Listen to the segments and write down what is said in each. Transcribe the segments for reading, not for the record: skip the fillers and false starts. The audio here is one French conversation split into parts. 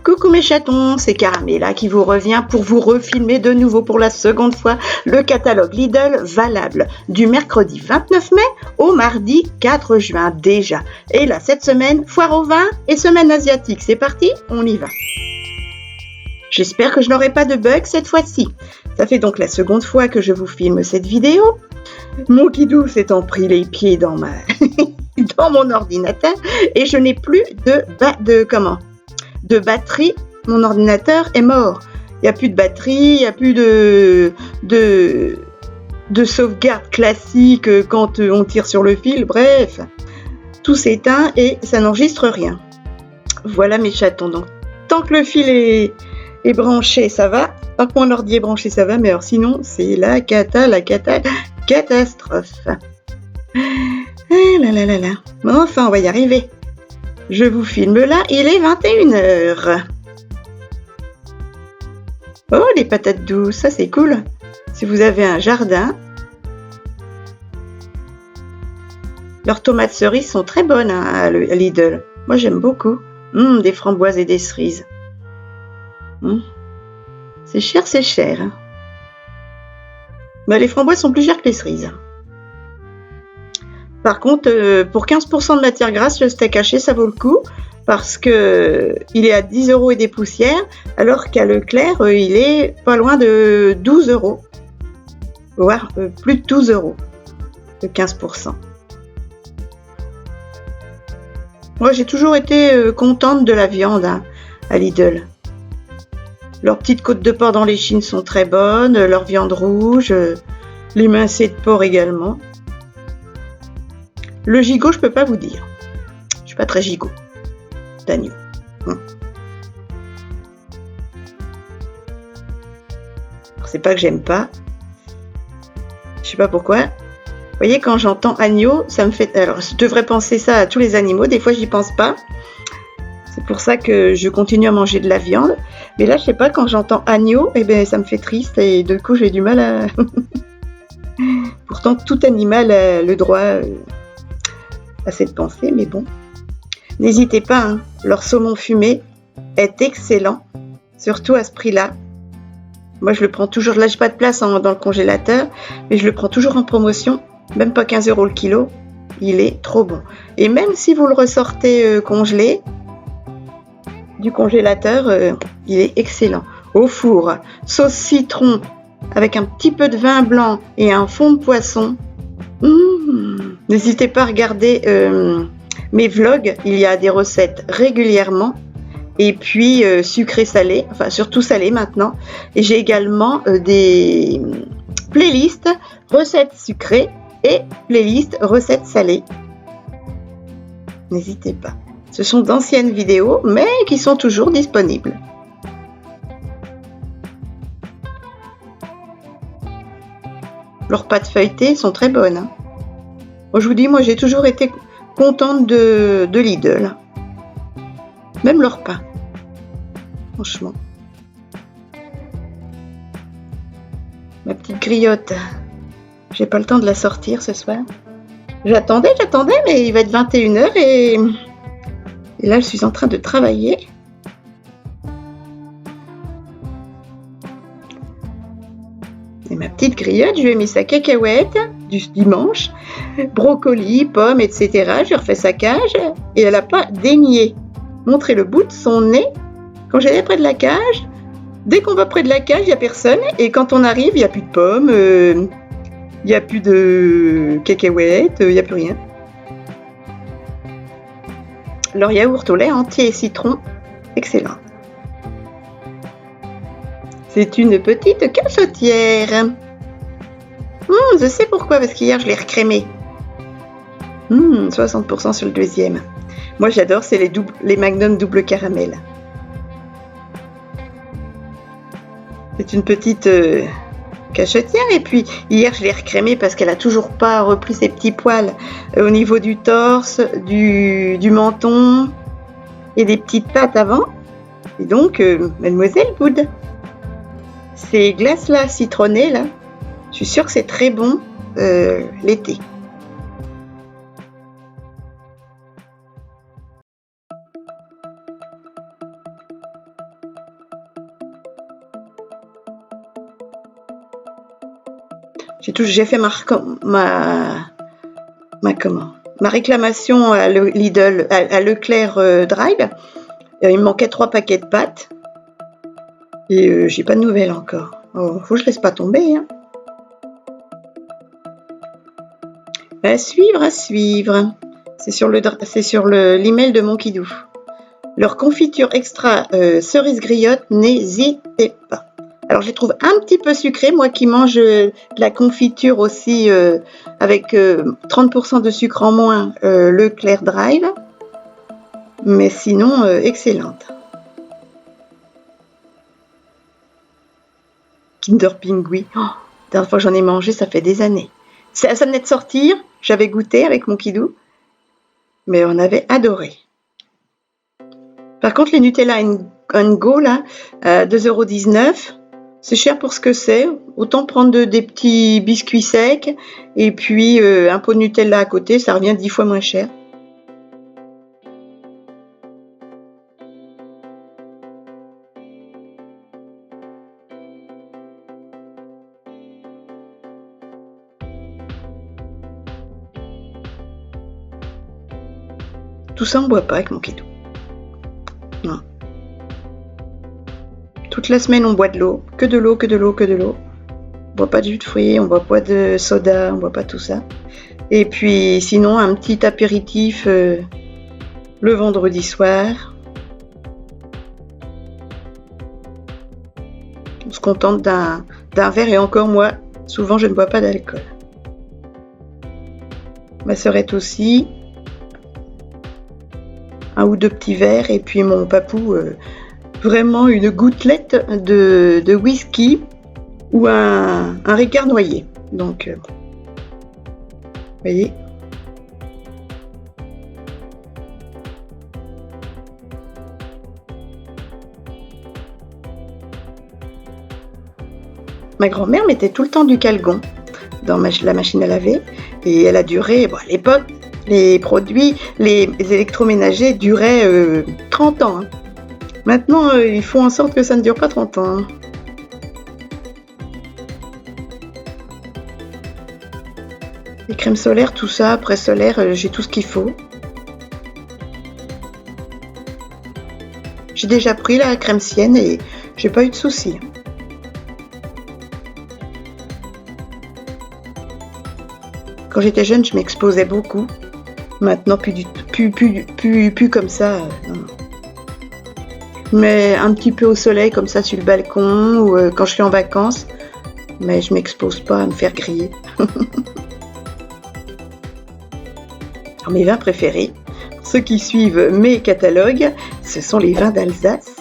Coucou mes chatons, c'est Caramella qui vous revient pour vous refilmer de nouveau pour la seconde fois le catalogue Lidl valable du mercredi 29 mai au mardi 4 juin déjà. Et là, cette semaine, foire au vin et semaine asiatique. C'est parti, on y va. J'espère que je n'aurai pas de bug cette fois-ci. Ça fait donc la seconde fois que je vous filme cette vidéo. Mon kidou s'étant pris les pieds dans mon ordinateur et je n'ai plus de batterie. Mon ordinateur est mort. Il n'y a plus de batterie, il n'y a plus de sauvegarde classique quand on tire sur le fil. Bref, tout s'éteint et ça n'enregistre rien. Voilà mes chatons. Donc, tant que le fil est branché, ça va. Tant que mon ordi est branché, ça va. Mais alors sinon, c'est la catastrophe. Bon, enfin, on va y arriver. Je vous filme là, il est 21h. Oh, les patates douces, ça c'est cool. Si vous avez un jardin. Leurs tomates cerises sont très bonnes à Lidl. Moi j'aime beaucoup. Des framboises et des cerises. C'est cher, c'est cher. Mais les framboises sont plus chères que les cerises. Par contre, pour 15% de matière grasse, le steak haché, ça vaut le coup parce que il est à 10 € et des poussières, alors qu'à Leclerc, il est pas loin de 12 €, voire plus de 12 € de 15%. Moi, j'ai toujours été contente de la viande à Lidl. Leurs petites côtes de porc dans les chines sont très bonnes, leur viande rouge, les mincées de porc également. Le gigot, je peux pas vous dire. Je suis pas très gigot d'agneau. C'est pas que j'aime pas. Je sais pas pourquoi. Vous voyez, quand j'entends agneau, ça me fait... Alors, je devrais penser ça à tous les animaux. Des fois, j'y pense pas. C'est pour ça que je continue à manger de la viande. Mais là, je sais pas, quand j'entends agneau, ça me fait triste et de coup, j'ai du mal à... Pourtant, tout animal a le droit... à cette pensée, mais bon. N'hésitez pas, leur saumon fumé est excellent, surtout à ce prix-là. Moi, je le prends toujours, là, j'ai pas de place dans le congélateur, mais je le prends toujours en promotion, même pas 15 € le kilo. Il est trop bon. Et même si vous le ressortez congelé du congélateur, il est excellent. Au four, sauce citron avec un petit peu de vin blanc et un fond de poisson. N'hésitez pas à regarder mes vlogs, il y a des recettes régulièrement et puis sucré-salé, enfin surtout salé maintenant, et j'ai également des playlists recettes sucrées et playlists recettes salées. N'hésitez pas, ce sont d'anciennes vidéos mais qui sont toujours disponibles. Leurs pâtes feuilletées sont très bonnes. Je vous dis, moi j'ai toujours été contente de Lidl. Même leur pain. Franchement. Ma petite griotte. J'ai pas le temps de la sortir ce soir. J'attendais, mais il va être 21h et là je suis en train de travailler. Et ma petite griotte, je lui ai mis sa cacahuète du dimanche, brocoli, pommes, etc. Je lui ai refait sa cage et elle n'a pas daigné montrer le bout de son nez quand j'allais près de la cage. Dès qu'on va près de la cage, il n'y a personne et quand on arrive, il n'y a plus de pommes, il n'y a plus de cacahuètes, il n'y a plus rien. Leur yaourt au lait entier et citron, excellent. C'est une petite cachotière. Je sais pourquoi, parce qu'hier je l'ai recrémé. 60% sur le deuxième. Moi j'adore, c'est les Magnum double caramel. C'est une petite cachotière et puis hier je l'ai recrémé parce qu'elle a toujours pas repris ses petits poils au niveau du torse, du menton et des petites pattes avant. Et donc, Mademoiselle Boud. Ces glaces-là citronnées, là, je suis sûre que c'est très bon l'été. J'ai fait ma réclamation à Lidl, à Leclerc Drive. Il me manquait 3 paquets de pâtes. Et j'ai pas de nouvelles encore. Oh, faut que je laisse pas tomber. Hein. À suivre. C'est sur l'email de mon Kidou. Leur confiture extra cerise griotte, n'hésitez pas. Alors je les trouve un petit peu sucrées, moi qui mange de la confiture aussi avec 30% de sucre en moins, Leclerc Drive. Mais sinon, excellente. Kinder Pingui. Oh, la dernière fois que j'en ai mangé, ça fait des années. Ça venait de sortir, j'avais goûté avec mon Kidou, mais on avait adoré. Par contre, les Nutella Go, là, 2,19 €, c'est cher pour ce que c'est. Autant prendre des petits biscuits secs et puis un pot de Nutella à côté, ça revient 10 fois moins cher. Tout ça, on ne boit pas avec mon Kidou. Non. Toute la semaine, on boit de l'eau. Que de l'eau. On boit pas de jus de fruits, on boit pas de soda, on boit pas tout ça. Et puis, sinon, un petit apéritif le vendredi soir. On se contente d'un verre et encore, moi, souvent, je ne bois pas d'alcool. Ma sœurette aussi. Un ou 2 petits verres et puis mon papou vraiment une gouttelette de whisky ou un Ricard noyé. Donc, vous voyez. Ma grand-mère mettait tout le temps du Calgon dans la machine à laver et elle a duré, à l'époque, les produits, les électroménagers duraient 30 ans. Hein. Maintenant, ils font en sorte que ça ne dure pas 30 ans. Hein. Les crèmes solaires, tout ça, presse solaire, j'ai tout ce qu'il faut. J'ai déjà pris la crème Sienne et j'ai pas eu de soucis. Quand j'étais jeune, je m'exposais beaucoup. Maintenant, plus comme ça. Non. Mais un petit peu au soleil, comme ça, sur le balcon, ou quand je suis en vacances. Mais je m'expose pas à me faire griller. Alors, mes vins préférés, ceux qui suivent mes catalogues, ce sont les vins d'Alsace.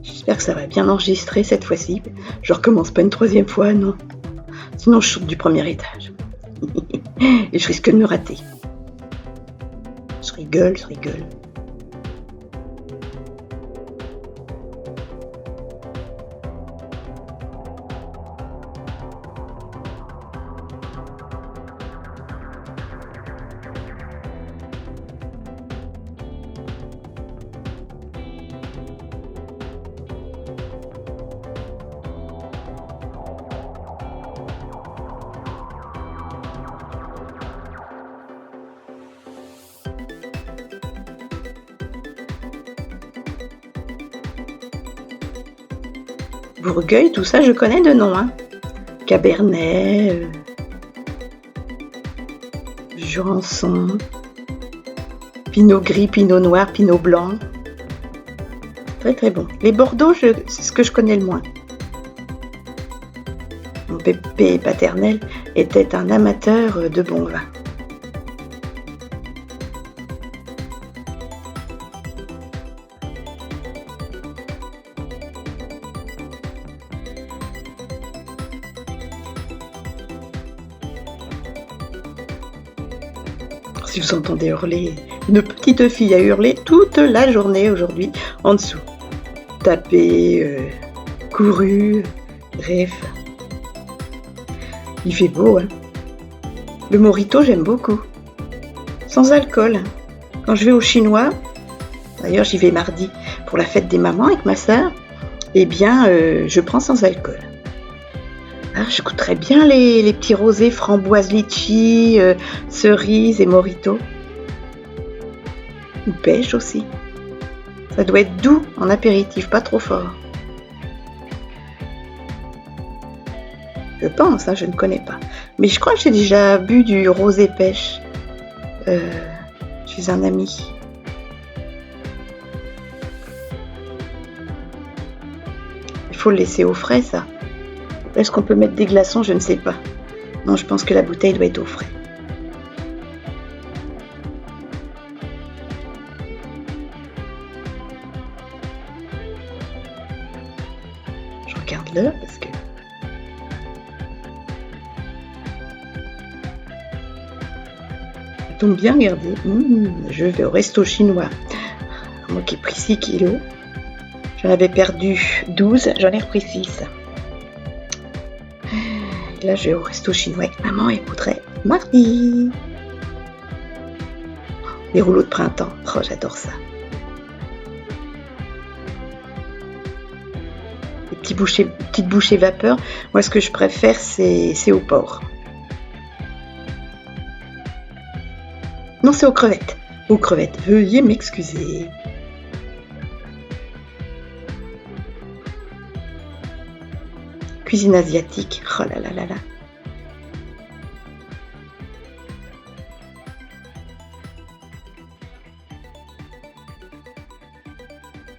J'espère que ça va bien enregistrer cette fois-ci. Je recommence pas une 3e fois, non. Sinon, je saute du 1er étage. Et je risque de me rater. Je rigole. Bourgueil, tout ça, je connais de nom. Hein. Cabernet, Jurançon, Pinot gris, Pinot noir, Pinot blanc. Très très bon. Les Bordeaux, c'est ce que je connais le moins. Mon pépé paternel était un amateur de bon vin. Si vous entendez hurler, une petite fille a hurlé toute la journée aujourd'hui en dessous. Tapé, couru, bref. Il fait beau, hein. Le mojito, j'aime beaucoup. Sans alcool. Quand je vais au chinois, d'ailleurs j'y vais mardi pour la fête des mamans avec ma sœur, eh bien je prends sans alcool. Ah, je goûterais bien les petits rosés framboise litchi, cerises et mojito. Ou pêche aussi. Ça doit être doux en apéritif, pas trop fort. Je pense, hein, je ne connais pas. Mais je crois que j'ai déjà bu du rosé pêche chez un ami. Il faut le laisser au frais, ça. Est-ce qu'on peut mettre des glaçons? Je ne sais pas. Non, je pense que la bouteille doit être au frais. Je regarde l'heure parce que... Ça tombe bien, regardez. Je vais au resto chinois. Moi qui ai pris 6 kilos. J'en avais perdu 12, j'en ai repris 6. Et là, je vais au resto chinois avec maman et voudrais mardi. Les rouleaux de printemps. Oh, j'adore ça. Les petites bouchées vapeur. Moi, ce que je préfère, c'est au porc. Non, c'est aux crevettes. Aux crevettes. Veuillez m'excuser. Cuisine asiatique. Oh là là là là.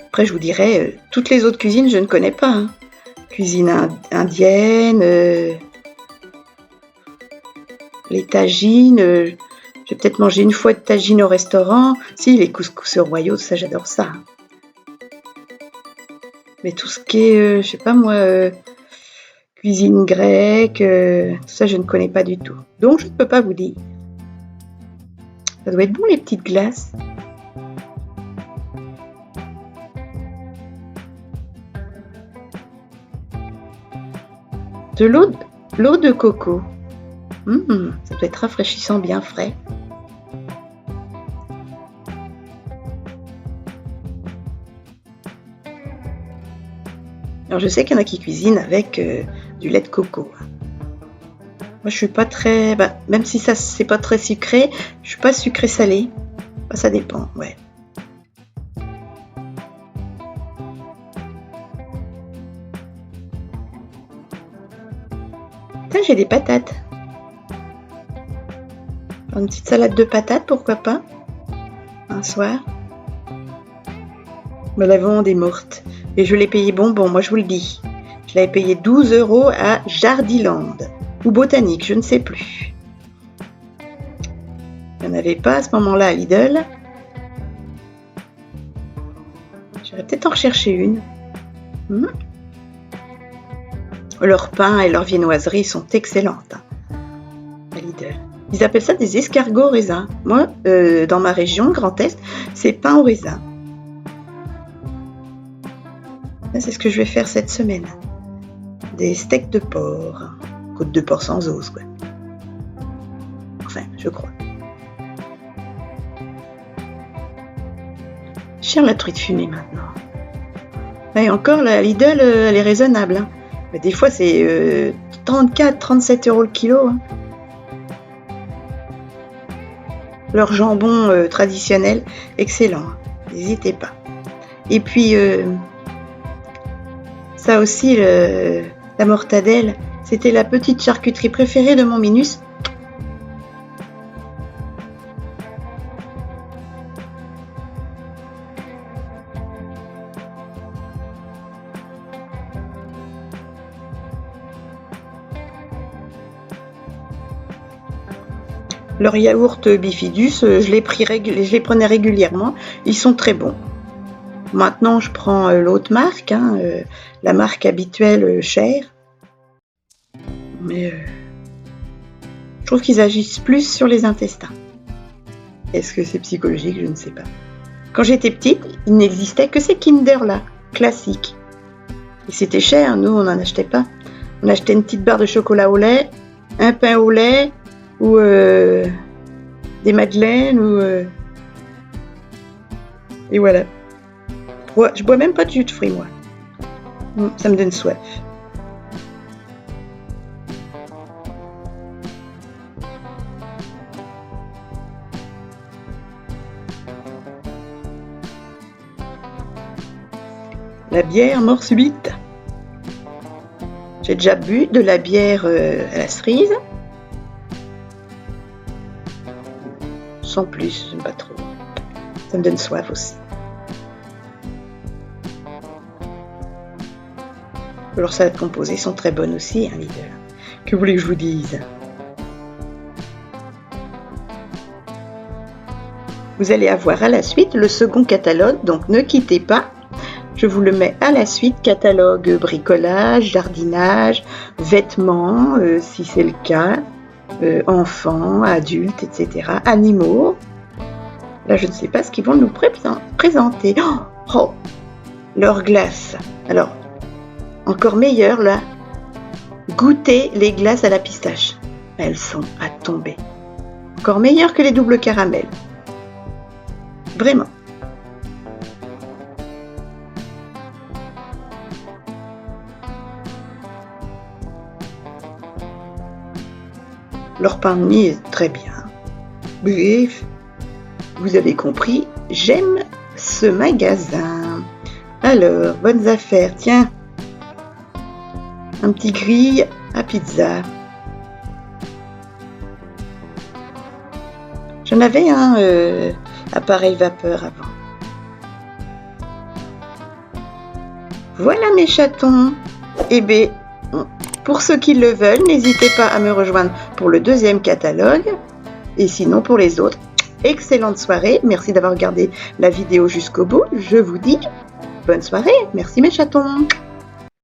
Après, je vous dirais, toutes les autres cuisines, je ne connais pas. Hein. Cuisine indienne, les tagines. J'ai peut-être mangé une fois de tagine au restaurant. Si, les couscous royaux, ça, j'adore ça. Mais tout ce qui est, je sais pas moi, cuisine grecque, tout ça, je ne connais pas du tout. Donc, je ne peux pas vous dire. Ça doit être bon, les petites glaces. De l'eau de coco. Ça doit être rafraîchissant, bien frais. Alors je sais qu'il y en a qui cuisinent avec du lait de coco. Moi je suis pas très... même si ça c'est pas très sucré, je suis pas sucré-salé. Ça dépend, ouais. Tiens, j'ai des patates. Une petite salade de patates, pourquoi pas? Un soir. La lavande est morte. Et je l'ai payé bonbon, moi je vous le dis. Je l'avais payé 12 € à Jardiland. Ou Botanique, je ne sais plus. Il n'y en avait pas à ce moment-là à Lidl. J'irais peut-être en rechercher une. Leurs pains et leurs viennoiseries sont excellentes à Lidl. Ils appellent ça des escargots au raisin. Moi, dans ma région, Grand Est, c'est pain au raisin. Là, c'est ce que je vais faire cette semaine. Des steaks de porc. Côte de porc sans os, quoi. Enfin, je crois. Cher la truite fumée maintenant. Et encore, la Lidl, elle est raisonnable. Hein. Mais des fois, c'est 34-37 € le kilo. Hein. Leur jambon traditionnel, excellent. N'hésitez pas. Et puis, ça aussi, la mortadelle, c'était la petite charcuterie préférée de mon Minus. Leurs yaourts Bifidus, je les prenais régulièrement. Ils sont très bons. Maintenant, je prends l'autre marque, la marque habituelle chère. Mais je trouve qu'ils agissent plus sur les intestins. Est-ce que c'est psychologique? Je ne sais pas. Quand j'étais petite, il n'existait que ces Kinder-là, classiques. Et c'était cher, nous, on n'en achetait pas. On achetait une petite barre de chocolat au lait, un pain au lait, ou des madeleines, ou... Et voilà. Je bois même pas de jus de fruits, moi. Ça me donne soif. La bière mort subite. J'ai déjà bu de la bière à la cerise. Sans plus, j'aime pas trop. Ça me donne soif aussi. Leurs salades composées sont très bonnes aussi, hein, Lidl. Que voulez que je vous dise? Vous allez avoir à la suite le second catalogue, donc ne quittez pas. Je vous le mets à la suite, catalogue bricolage, jardinage, vêtements, si c'est le cas, enfants, adultes, etc., animaux. Là, je ne sais pas ce qu'ils vont nous présenter. Oh, leur glace. Alors, encore meilleur, là, goûtez les glaces à la pistache. Elles sont à tomber. Encore meilleures que les doubles caramels. Vraiment. Leur pain de mie est très bien. Bref, vous avez compris, j'aime ce magasin. Alors, bonnes affaires, tiens. Un petit grill à pizza. J'en avais un appareil vapeur avant. Voilà mes chatons. Eh bien, pour ceux qui le veulent, n'hésitez pas à me rejoindre pour le deuxième catalogue. Et sinon, pour les autres, excellente soirée. Merci d'avoir regardé la vidéo jusqu'au bout. Je vous dis bonne soirée. Merci mes chatons.